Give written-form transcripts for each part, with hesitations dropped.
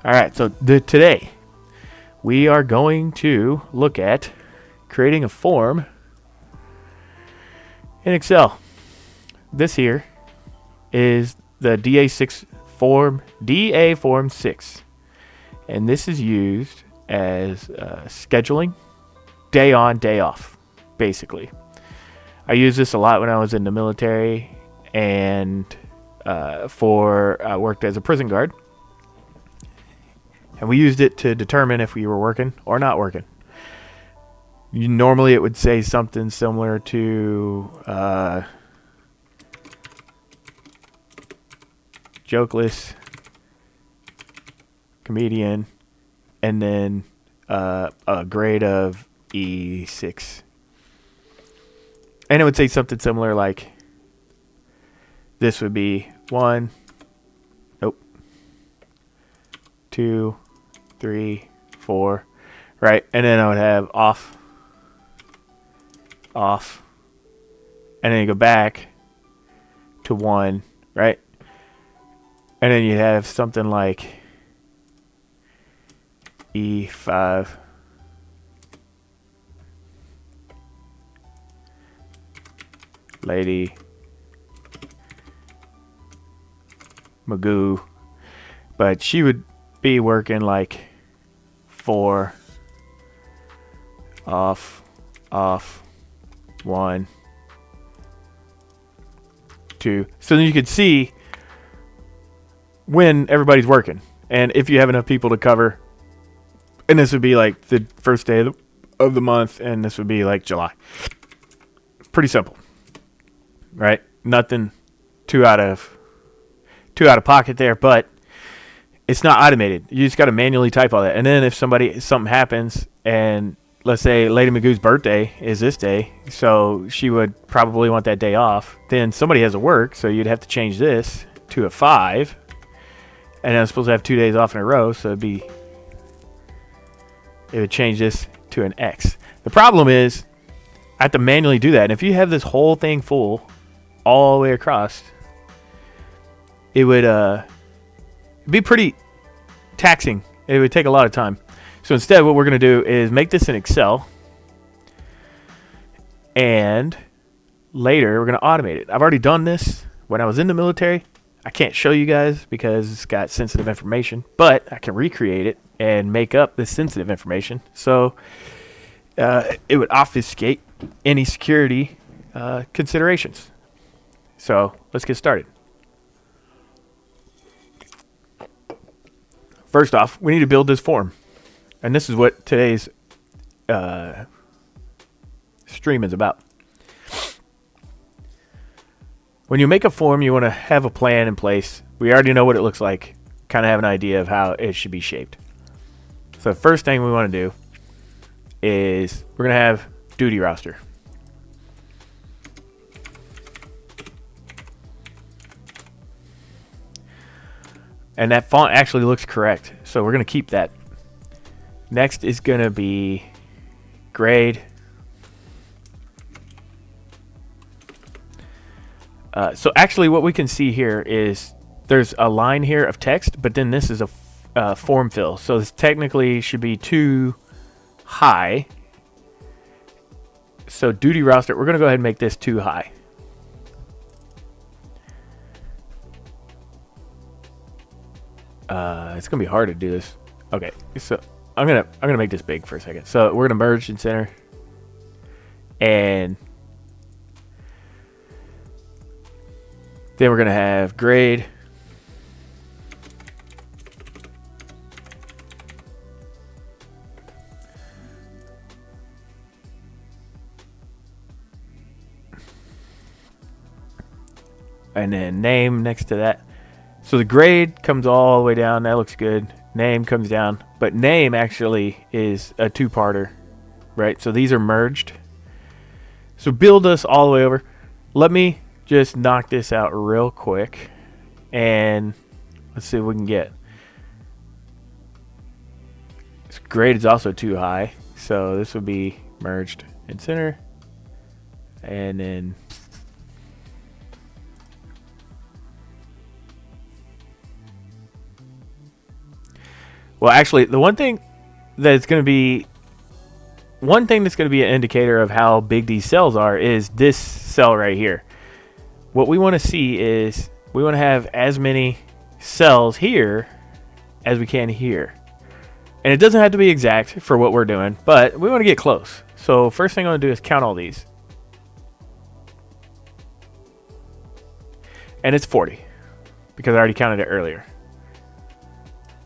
All right, so today we are going to look at creating a form in Excel. This here is the DA6 form, DA form 6. And this is used as scheduling, day on, day off, basically. I used this a lot when I was in the military and I worked as a prison guard. And we used it to determine if we were working or not working. Normally it would say something similar to jokeless, comedian, and then a grade of E6. And it would say something similar like this would be 1, 2, 3, 4, right? And then I would have off, and then you go back to 1, right? And then you have something like E5, Lady Magoo, but she would be working like 4, off, 1, 2. So then you could see when everybody's working, and if you have enough people to cover. And this would be like the first day of the month, and this would be like July. Pretty simple, right? Nothing too out of pocket there, but it's not automated. You just got to manually type all that. And then if something happens, and let's say Lady Magoo's birthday is this day, so she would probably want that day off. Then somebody has to work, so you'd have to change this to a 5, and I'm supposed to have 2 days off in a row, so it would change this to an X. The problem is I have to manually do that. And if you have this whole thing full all the way across, it would be pretty taxing. It would take a lot of time. So instead, what we're going to do is make this in Excel. And later, we're going to automate it. I've already done this when I was in the military. I can't show you guys because it's got sensitive information, but I can recreate it and make up this sensitive information. So it would obfuscate any security considerations. So let's get started. First off, we need to build this form. And this is what today's stream is about. When you make a form, you want to have a plan in place. We already know what it looks like. Kind of have an idea of how it should be shaped. So the first thing we want to do is we're going to have duty roster. And that font actually looks correct, so we're going to keep that. Next is going to be grade. So actually what we can see here is there's a line here of text, but then this is a form fill. So this technically should be too high. So duty roster, we're going to go ahead and make this too high. It's going to be hard to do this. Okay, so I'm gonna make this big for a second. So we're going to merge and center. And then we're going to have grade. And then name next to that. So the grade comes all the way down. That looks good. Name comes down. But name actually is a two-parter, right? So these are merged. So build us all the way over. Let me just knock this out real quick. And let's see what we can get. This grade is also too high. So this would be merged and center. And then Well, actually, the one thing that's going to be an indicator of how big these cells are is this cell right here. What we want to see is we want to have as many cells here as we can here. And it doesn't have to be exact for what we're doing, but we want to get close. So first thing I'm going to do is count all these. And it's 40 because I already counted it earlier.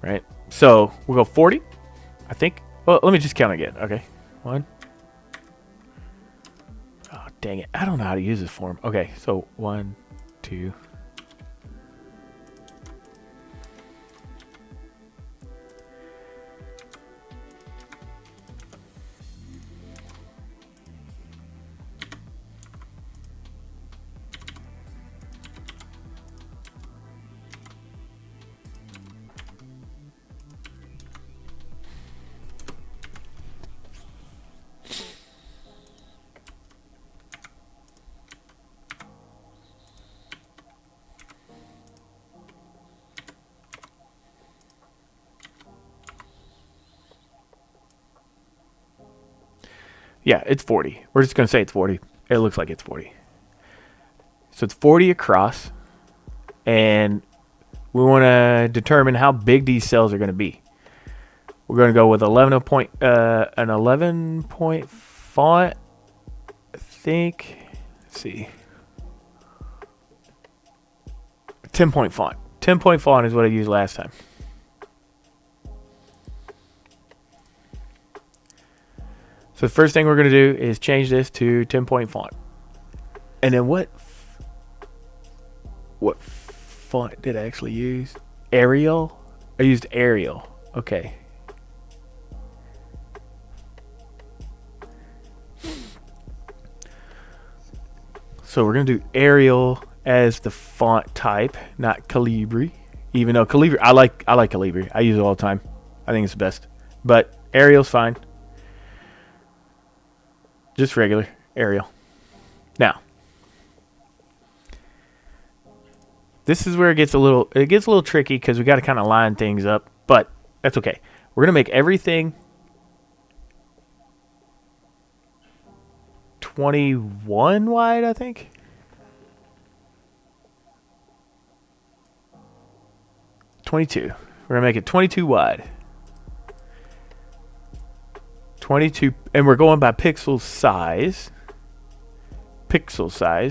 Right? So we'll go 40, I think. Well, let me just count again. Okay. 1. Oh, dang it. I don't know how to use this form. Okay. So 1, 2. Yeah, it's 40. We're just going to say it's 40. It looks like it's 40. So it's 40 across. And we want to determine how big these cells are going to be. We're going to go with an 11 point font. I think. Let's see. 10 point font. 10 point font is what I used last time. So the first thing we're going to do is change this to 10 point font. And then what font did I actually use? Arial? I used Arial. Okay. So we're going to do Arial as the font type, not Calibri. Even though Calibri, I like Calibri. I use it all the time. I think it's the best. But Arial's fine. Just regular Arial. Now, this is where it gets a little tricky because we got to kind of line things up, but that's okay. We're gonna make everything 21 wide, I think. We're gonna make it 22 wide. 22, and we're going by pixel size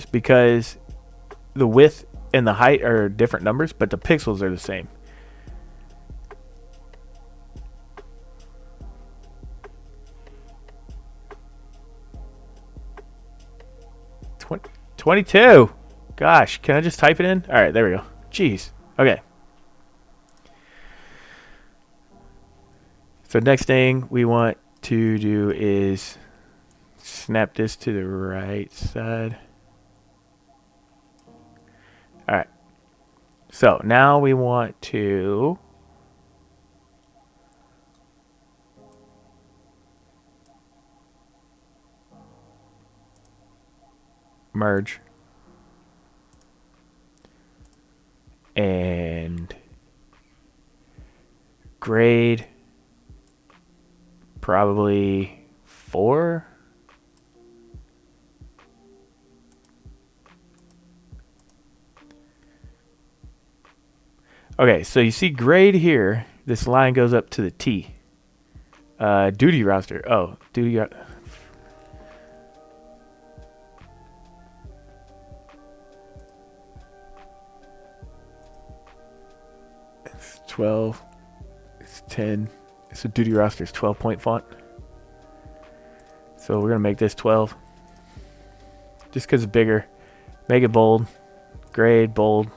because the width and the height are different numbers, but the pixels are the same. Tw 22. Gosh, can I just type it in? All right, there we go. Jeez. Okay. So next thing we want to do is snap this to the right side. All right. So now we want to merge and grade probably 4. Okay, so you see grade here. This line goes up to the T. Duty roster. Oh, duty. It's 12. It's 10. So duty roster is 12 point font. So we're gonna make this 12. Just because it's bigger. Make it bold. Grade bold.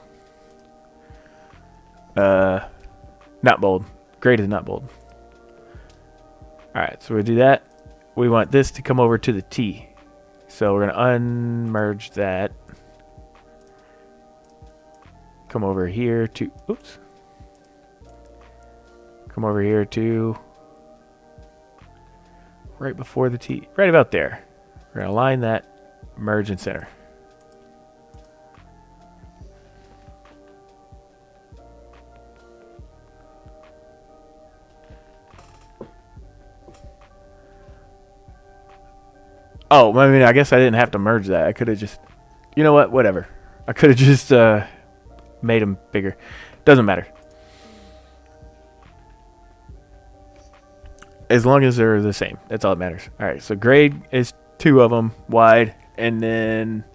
Not bold. Grade is not bold. Alright, so we do that. We want this to come over to the T. So we're going to unmerge that. Come over here to... Oops. Come over here to... Right before the T. Right about there. We're going to align that. Merge and center. Oh, I mean, I guess I didn't have to merge that. I could have just, you know what? Whatever. I could have just made them bigger. Doesn't matter. As long as they're the same. That's all that matters. All right, so grade is 2 of them wide, and then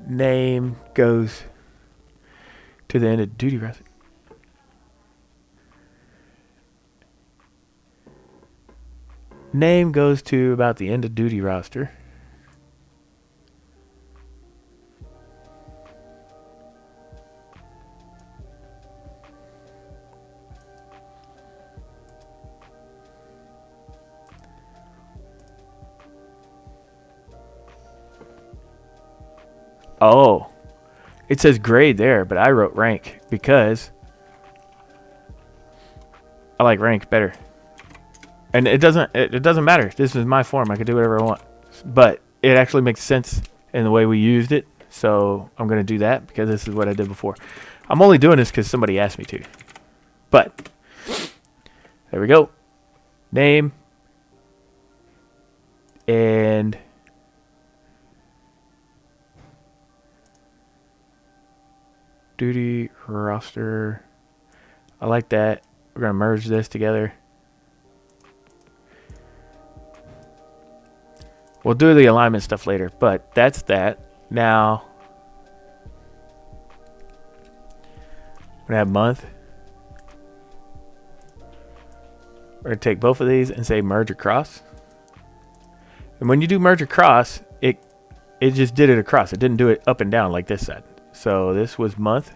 name goes to the end of duty roster. Name goes to about the end of duty roster. Oh, it says grade there, but I wrote rank because I like rank better. And it doesn't matter. This is my form. I can do whatever I want. But it actually makes sense in the way we used it. So I'm going to do that because this is what I did before. I'm only doing this because somebody asked me to. But there we go. Name and duty roster. I like that. We're going to merge this together. We'll do the alignment stuff later, but that's that. Now, we're going to have month. We're going to take both of these and say merge across. And when you do merge across, it just did it across. It didn't do it up and down like this side. So this was month.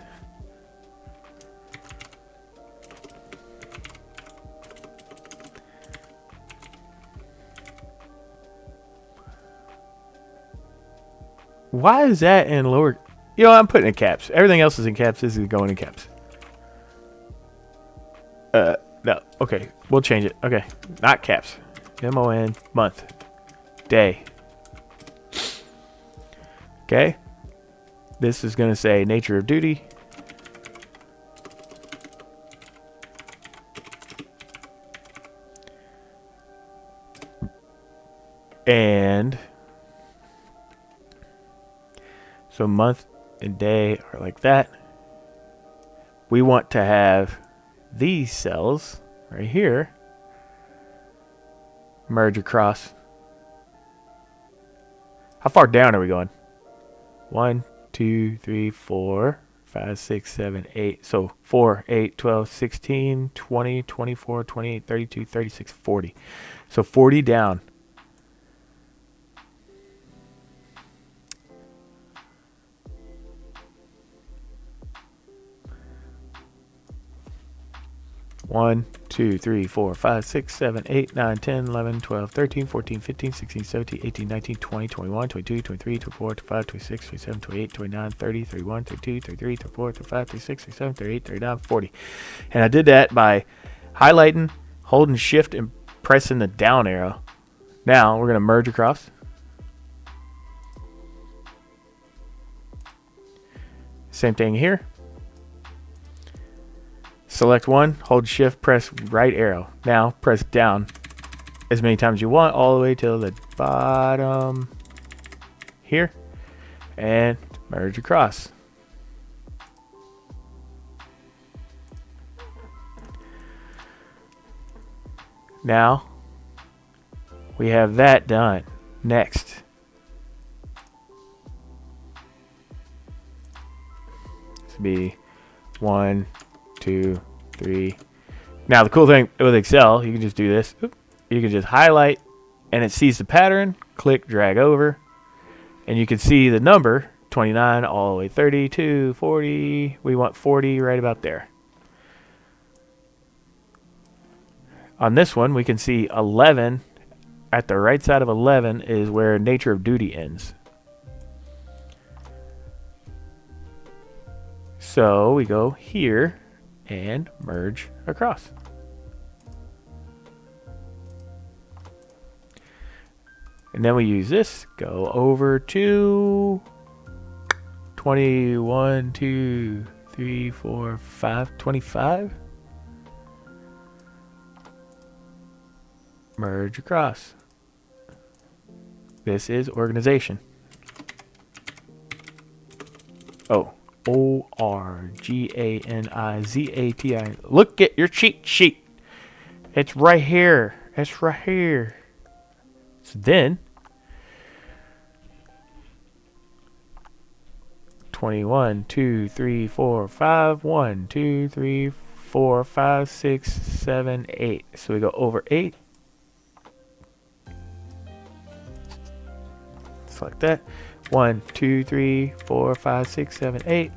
Why is that in lower? You know, I'm putting in caps. Everything else is in caps. This is going in caps. No. Okay. We'll change it. Okay. Not caps. MON, month, day. Okay. This is going to say nature of duty. And so month and day are like that. We want to have these cells right here merge across. How far down are we going? 1, 2, 3, 4, 5, 6, 7, 8. So 4, 8, 12, 16, 20, 24, 28, 32, 36, 40. So 40 down. One, 2, 3, 4, 5, 6, 7, 8, 9, 10, 11, 12, 13, 14, 15, 16, 17, 18, 19, 20, 21, 22, 23, 24, 25, 26, 27, 28, 29, 30, 31, 32, 33, 34, 35, 36, 37, 38, 39, 40. And I did that by highlighting, holding shift, and pressing the down arrow. Now we're going to merge across. Same thing here. Select one, hold shift, press right arrow. Now press down as many times as you want, all the way till the bottom here, and merge across. Now we have that done. Next, this will be 1, 2, 3. Now the cool thing with Excel, you can just do this. You can just highlight and it sees the pattern, click, drag over, and you can see the number 29 all the way 32, 40. We want 40 right about there. On this one, we can see 11. At the right side of 11 is where nature of duty ends. So we go here and merge across. And then we use this, go over to 21, 2, 3, 4, 5, 25. Merge across. This is organization. Oh, ORGANIZATI. Look at your cheat sheet. It's right here. It's right here. So then 21, 2, 3, 4, 5, 1, 2, 3, 4, 5, 6, 7, 8. So we go over 8. Select that. 1, 2, 3, 4, 5, 6, 7, 8.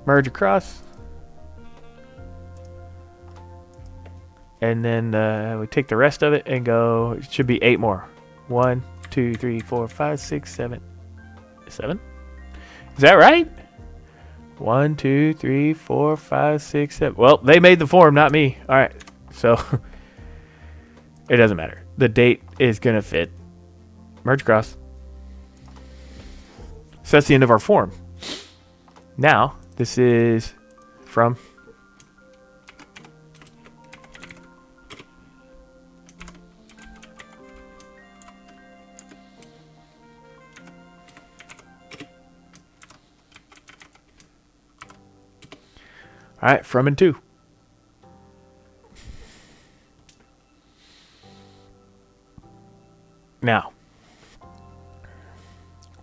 Merge across. And then we take the rest of it and go, it should be 8 more. 1, 2, 3, 4, 5, 6, 7. 7? Is that right? 1, 2, 3, 4, 5, 6, 7. Well, they made the form, not me. All right. So it doesn't matter. The date is going to fit. Merge across. So that's the end of our form. Now, this is from all right, from and to. Now,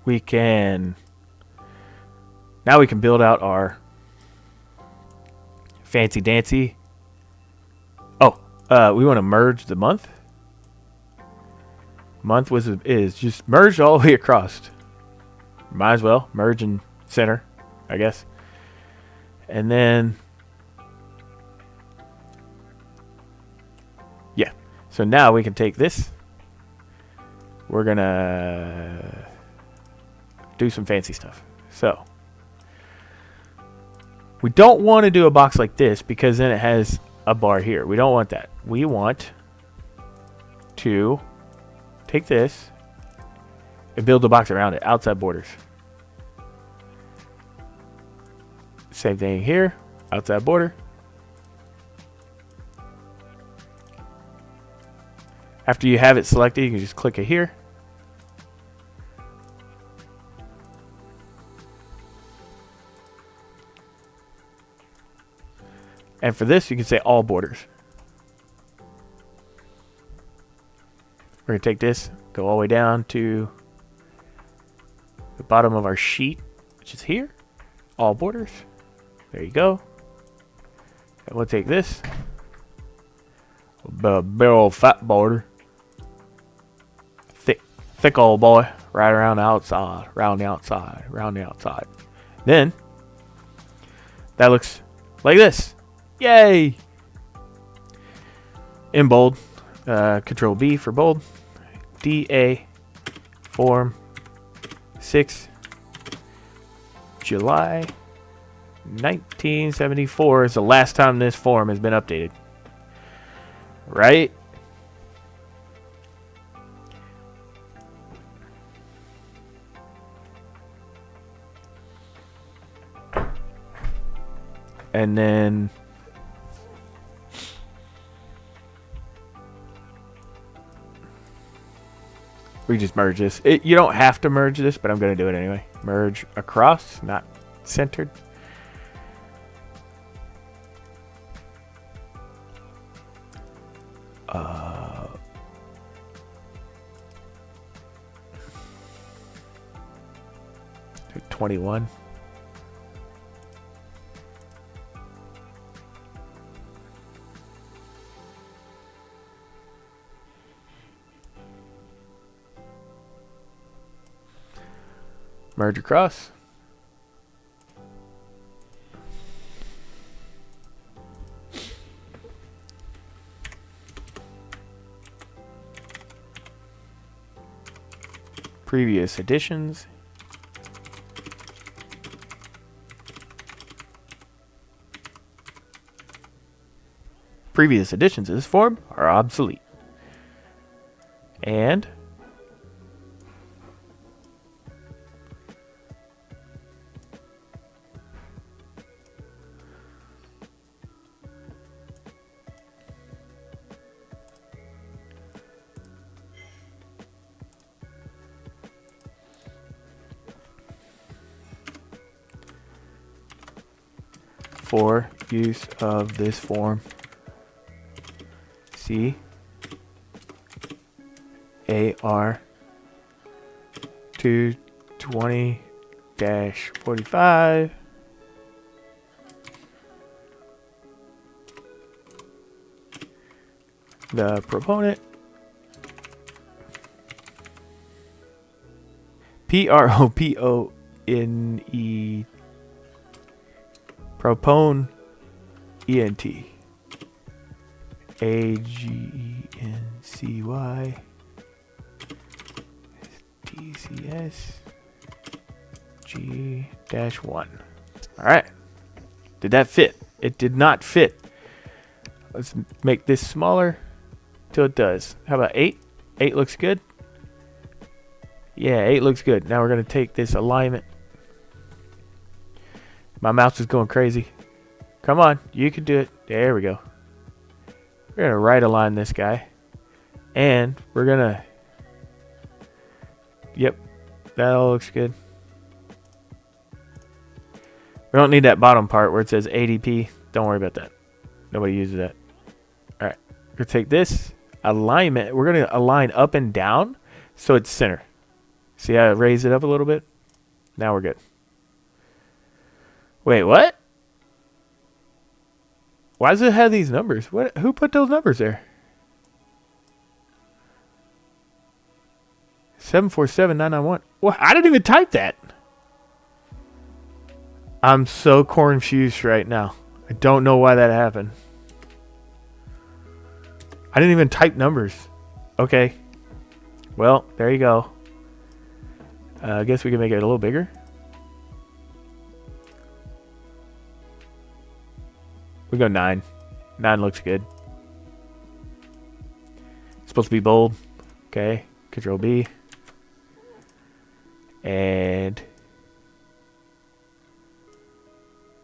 we can build out our fancy dancy. Oh, we want to merge the month. Month is just merged all the way across. Might as well merge in center, I guess. And then yeah. So now we can take this. We're gonna do some fancy stuff. So we don't want to do a box like this because then it has a bar here. We don't want that. We want to take this and build a box around it, outside borders. Same thing here, outside border. After you have it selected, you can just click it here. And for this, you can say all borders. We're going to take this, go all the way down to the bottom of our sheet, which is here. All borders. There you go. And we'll take this. Big old fat border. Thick old boy. Right around the outside. Around the outside. Around the outside. Then, that looks like this. Yay! In bold. Control B for bold. DA form 6 July 1974 is the last time this form has been updated. Right? And then we just merge this. You don't have to merge this, but I'm going to do it anyway. Merge across, not centered. Uh, 21. Merge across. Previous editions. Previous editions of this form are obsolete. And for use of this form. C AR 220-45. The proponent PROPONE propone ENT AGENCY DCS G-1. All right. Did that fit? It did not fit. Let's make this smaller till it does. How about 8? 8 looks good. Yeah, 8 looks good. Now we're going to take this alignment. My mouse is going crazy. Come on, you can do it. There we go. We're going to right align this guy. And we're going to... Yep, that all looks good. We don't need that bottom part where it says ADP. Don't worry about that. Nobody uses that. All right, we're going to take this alignment. We're going to align up and down so it's center. See how I raise it up a little bit? Now we're good. Wait, what? Why does it have these numbers? What? Who put those numbers there? 747991. What? I didn't even type that. I'm so confused right now. I don't know why that happened. I didn't even type numbers. Okay. Well, there you go. I guess we can make it a little bigger. We go 9. 9 looks good. It's supposed to be bold. Okay. Control B. And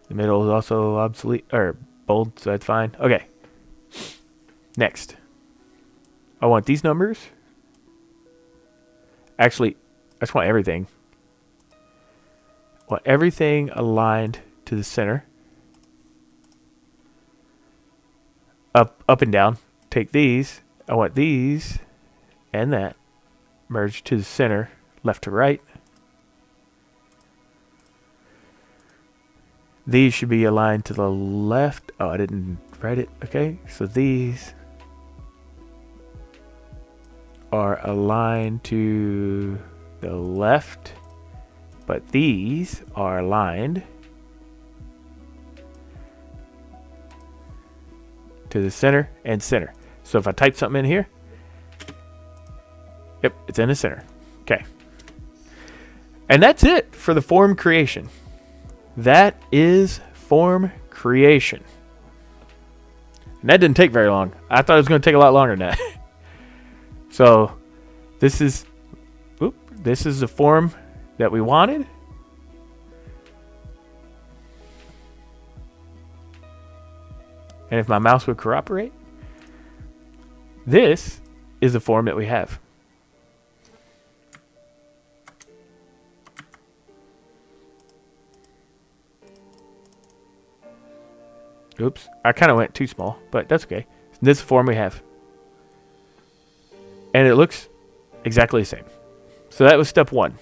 the middle is also obsolete or bold, so that's fine. Okay. Next. I want these numbers. Actually, I just want everything. I want everything aligned to the center. Up and down. Take these. I want these and that merged to the center, left to right. These should be aligned to the left. Oh, I didn't write it. Okay, so these are aligned to the left, but these are aligned to the center and center. So if I type something in here, yep, it's in the center. Okay. And that's it for the form creation. That is form creation. And that didn't take very long. I thought it was going to take a lot longer than that. So this is the form that we wanted. And if my mouse would cooperate, this is the form that we have. Oops, I kind of went too small, but that's okay. This is the form we have. And it looks exactly the same. So that was step 1.